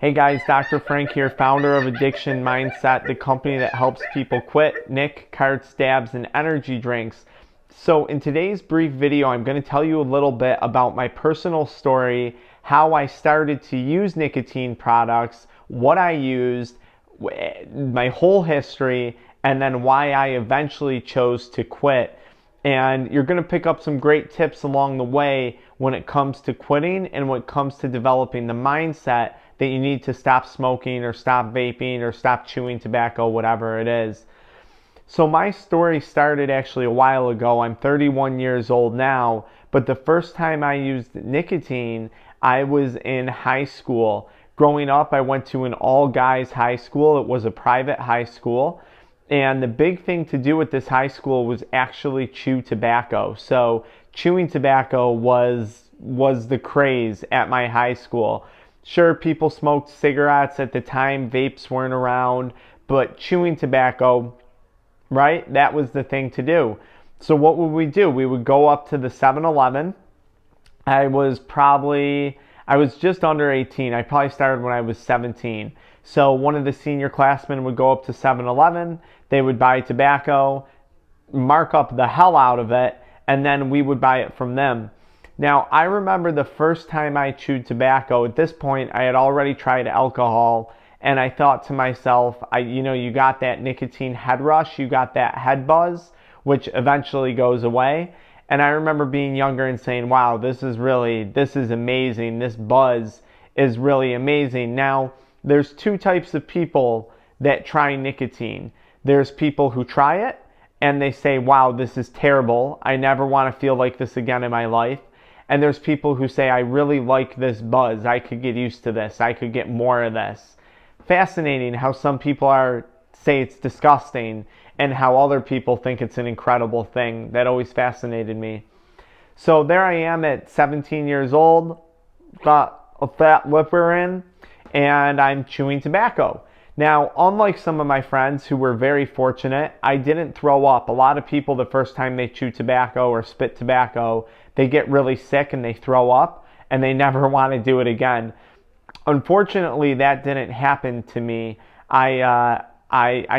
Hey guys, Dr. Frank here, founder of AddictionMindset, the company that helps people quit nic, carts, dabs, and energy drinks. So in today's brief video, I'm going to tell you a little bit about my personal story, how I started to use nicotine products, what I used, my whole history, and then why I eventually chose to quit. And you're going to pick up some great tips along the way when it comes to quitting and when it comes to developing the mindset that you need to stop smoking or stop vaping or stop chewing tobacco, whatever it is. So my story started actually a while ago. I'm 31 years old now, but the first time I used nicotine, I was in high school. Growing up, I went to an all-guys high school. It was a private high school. And the big thing to do with this high school was actually chew tobacco. So chewing tobacco was the craze at my high school. Sure, people smoked cigarettes at the time, vapes weren't around, but chewing tobacco, right, that was the thing to do. So what would we do? We would go up to the 7-Eleven. I was just under 18. I probably started when I was 17. So one of the senior classmen would go up to 7-Eleven, they would buy tobacco, mark up the hell out of it, and then we would buy it from them. Now, I remember the first time I chewed tobacco. At this point, I had already tried alcohol, and I thought to myself, you got that nicotine head rush, you got that head buzz, which eventually goes away. And I remember being younger and saying, wow, this is amazing. This buzz is really amazing. Now, there's two types of people that try nicotine. There's people who try it, and they say, wow, this is terrible. I never want to feel like this again in my life. And there's people who say, I really like this buzz. I could get used to this. I could get more of this. Fascinating how some people say it's disgusting and how other people think it's an incredible thing. That always fascinated me. So there I am at 17 years old, got a fat lipper in, and I'm chewing tobacco. Now, unlike some of my friends who were very fortunate, I didn't throw up. A lot of people, the first time they chew tobacco or spit tobacco, they get really sick and they throw up and they never want to do it again. Unfortunately, that didn't happen to me. I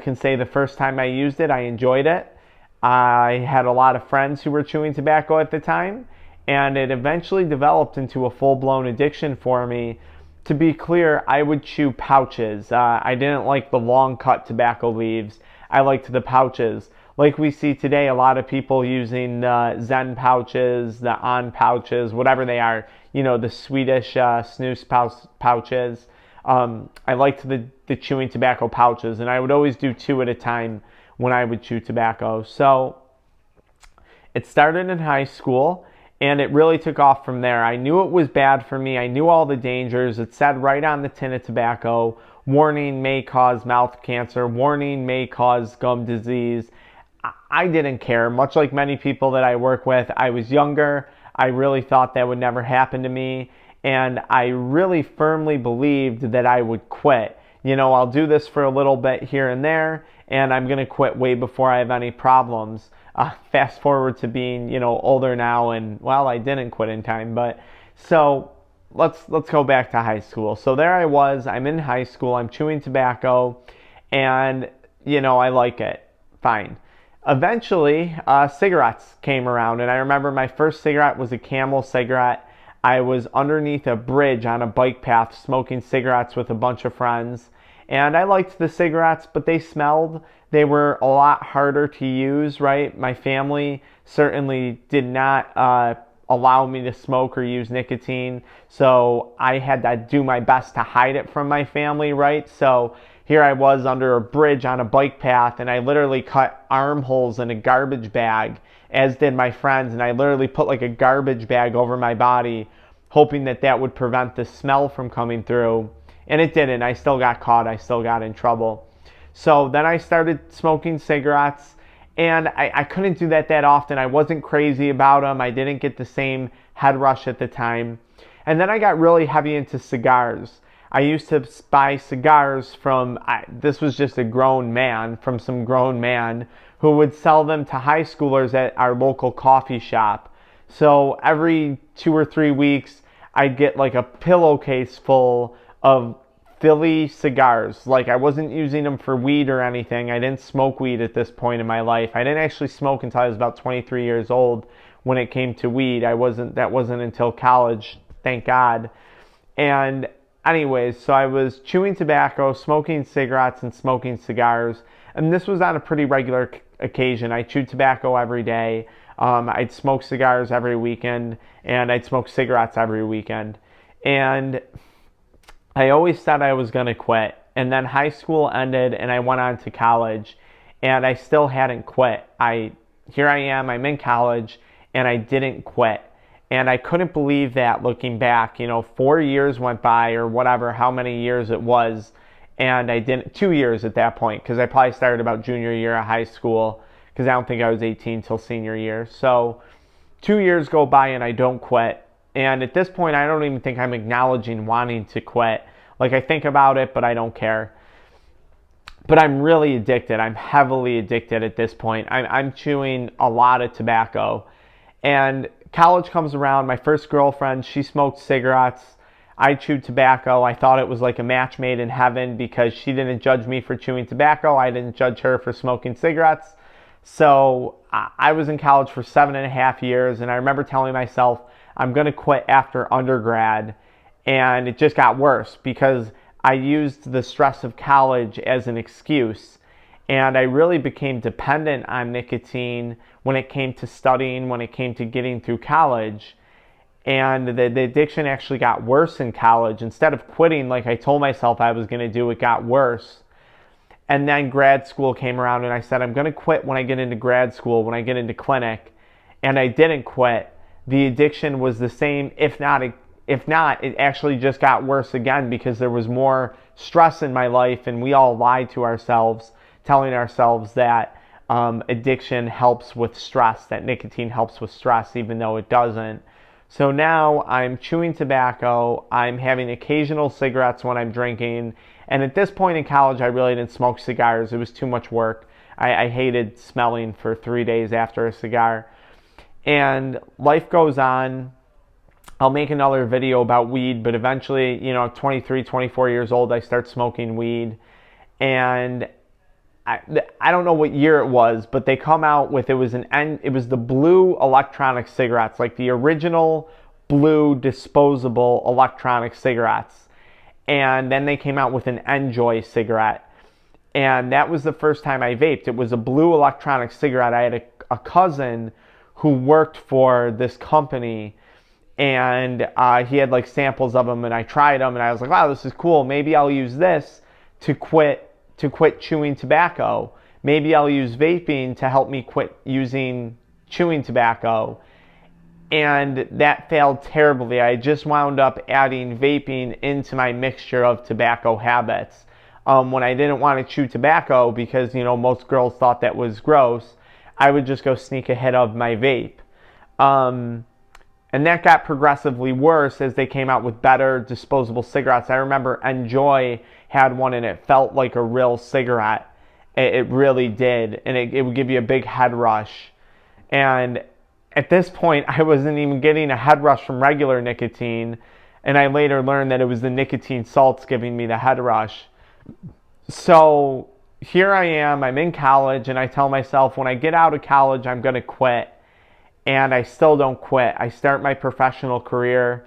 can say the first time I used it, I enjoyed it. I had a lot of friends who were chewing tobacco at the time, and it eventually developed into a full-blown addiction for me. To be clear, I would chew pouches. I didn't like the long cut tobacco leaves. I liked the pouches. Like we see today, a lot of people using the Zen pouches, the On pouches, whatever they are, the Swedish snus pouches. I liked the chewing tobacco pouches, and I would always do 2 at a time when I would chew tobacco. So it started in high school, and it really took off from there. I knew it was bad for me. I knew all the dangers. It said right on the tin of tobacco, warning, may cause mouth cancer, warning, may cause gum disease. I didn't care. Much like many people that I work with, I was younger. I really thought that would never happen to me, and I really firmly believed that I would quit. I'll do this for a little bit here and there, and I'm going to quit way before I have any problems. Fast forward to being, older now, and well, I didn't quit in time. But so let's go back to high school. So there I was. I'm in high school. I'm chewing tobacco, and I like it. Fine. Eventually, cigarettes came around, and I remember my first cigarette was a Camel cigarette. I was underneath a bridge on a bike path smoking cigarettes with a bunch of friends, and I liked the cigarettes, but they smelled. They were a lot harder to use, right? My family certainly did not allow me to smoke or use nicotine, so I had to do my best to hide it from my family, right? So here I was under a bridge on a bike path, and I literally cut armholes in a garbage bag, as did my friends, and I literally put like a garbage bag over my body, hoping that would prevent the smell from coming through. And it didn't. I still got caught. I still got in trouble. So then I started smoking cigarettes, and I couldn't do that often. I wasn't crazy about them. I didn't get the same head rush at the time. And then I got really heavy into cigars. I used to buy cigars from, this was just some grown man who would sell them to high schoolers at our local coffee shop. So every 2 or 3 weeks, I'd get like a pillowcase full of Philly cigars. Like, I wasn't using them for weed or anything. I didn't smoke weed at this point in my life. I didn't actually smoke until I was about 23 years old when it came to weed. That wasn't until college, thank God. And anyways, so I was chewing tobacco, smoking cigarettes, and smoking cigars. And this was on a pretty regular occasion. I chewed tobacco every day. I'd smoke cigars every weekend, and I'd smoke cigarettes every weekend. And I always said I was going to quit. And then high school ended, and I went on to college, and I still hadn't quit. Here I am, I'm in college, and I didn't quit. And I couldn't believe that looking back. 4 years went by, or whatever, how many years it was, and I didn't, 2 years at that point, because I probably started about junior year of high school, because I don't think I was 18 till senior year. So 2 years go by and I don't quit. And at this point, I don't even think I'm acknowledging wanting to quit. Like, I think about it, but I don't care. But I'm really addicted. I'm heavily addicted at this point. I'm chewing a lot of tobacco. And college comes around. My first girlfriend, she smoked cigarettes. I chewed tobacco. I thought it was like a match made in heaven because she didn't judge me for chewing tobacco. I didn't judge her for smoking cigarettes. So I was in college for 7.5 years, and I remember telling myself, I'm going to quit after undergrad. And it just got worse because I used the stress of college as an excuse. And I really became dependent on nicotine when it came to studying, when it came to getting through college. And the addiction actually got worse in college. Instead of quitting like I told myself I was going to do, it got worse. And then grad school came around, and I said, I'm going to quit when I get into grad school, when I get into clinic. And I didn't quit. The addiction was the same, if not, it actually just got worse again because there was more stress in my life, and we all lied to ourselves, telling ourselves that addiction helps with stress, that nicotine helps with stress, even though it doesn't. So now I'm chewing tobacco, I'm having occasional cigarettes when I'm drinking, and at this point in college, I really didn't smoke cigars. It was too much work. I hated smelling for 3 days after a cigar. And life goes on. I'll make another video about weed, but eventually, 23, 24 years old, I start smoking weed. And I don't know what year it was, but they come out with, it was the blue electronic cigarettes, like the original blue disposable electronic cigarettes. And then they came out with an Enjoy cigarette. And that was the first time I vaped. It was a blue electronic cigarette. I had a cousin who worked for this company, and he had like samples of them, and I tried them, and I was like, wow, this is cool. Maybe I'll use this to quit chewing tobacco. Maybe I'll use vaping to help me quit using chewing tobacco. And that failed terribly. I just wound up adding vaping into my mixture of tobacco habits. When I didn't want to chew tobacco because, most girls thought that was gross, I would just go sneak a hit of my vape. And that got progressively worse as they came out with better disposable cigarettes. I remember Enjoy had one, and it felt like a real cigarette. It really did. And it would give you a big head rush. And at this point, I wasn't even getting a head rush from regular nicotine. And I later learned that it was the nicotine salts giving me the head rush. So here I am, I'm in college, and I tell myself when I get out of college, I'm going to quit. And I still don't quit. I start my professional career,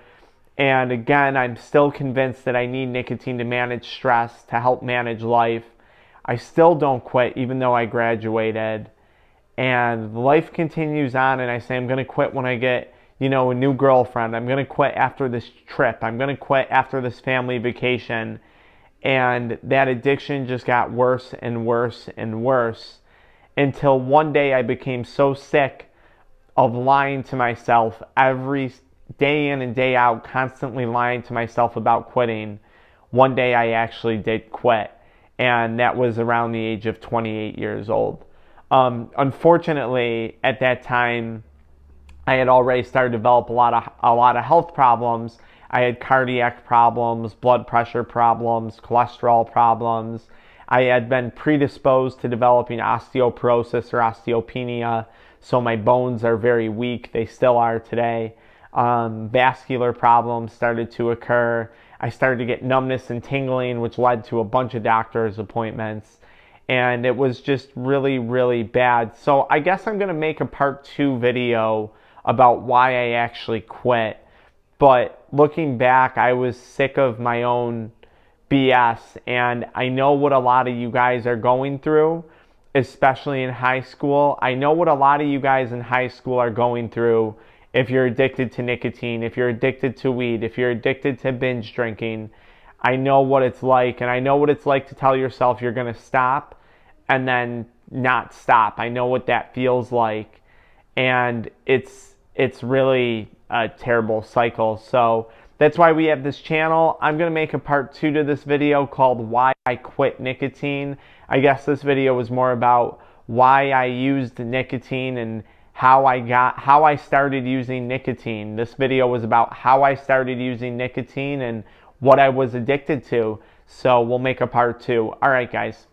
and again, I'm still convinced that I need nicotine to manage stress, to help manage life. I still don't quit, even though I graduated. And life continues on, and I say I'm going to quit when I get, a new girlfriend. I'm going to quit after this trip. I'm going to quit after this family vacation. And that addiction just got worse and worse and worse until one day I became so sick of lying to myself every day in and day out, constantly lying to myself about quitting. One day I actually did quit, and that was around the age of 28 years old. Unfortunately, at that time, I had already started to develop a lot of health problems. I had cardiac problems, blood pressure problems, cholesterol problems. I had been predisposed to developing osteoporosis or osteopenia, so my bones are very weak. They still are today. Vascular problems started to occur. I started to get numbness and tingling, which led to a bunch of doctor's appointments. And it was just really, really bad. So I guess I'm going to make a part 2 video about why I actually quit. But looking back, I was sick of my own BS, and I know what a lot of you guys are going through, especially in high school. I know what a lot of you guys in high school are going through if you're addicted to nicotine, if you're addicted to weed, if you're addicted to binge drinking. I know what it's like, and I know what it's like to tell yourself you're going to stop and then not stop. I know what that feels like, and it's really a terrible cycle. So that's why we have this channel. I'm going to make a part 2 to this video called Why I Quit Nicotine. I guess this video was more about why I used nicotine and how I started using nicotine. This video was about how I started using nicotine and what I was addicted to. So we'll make a part 2. All right, guys.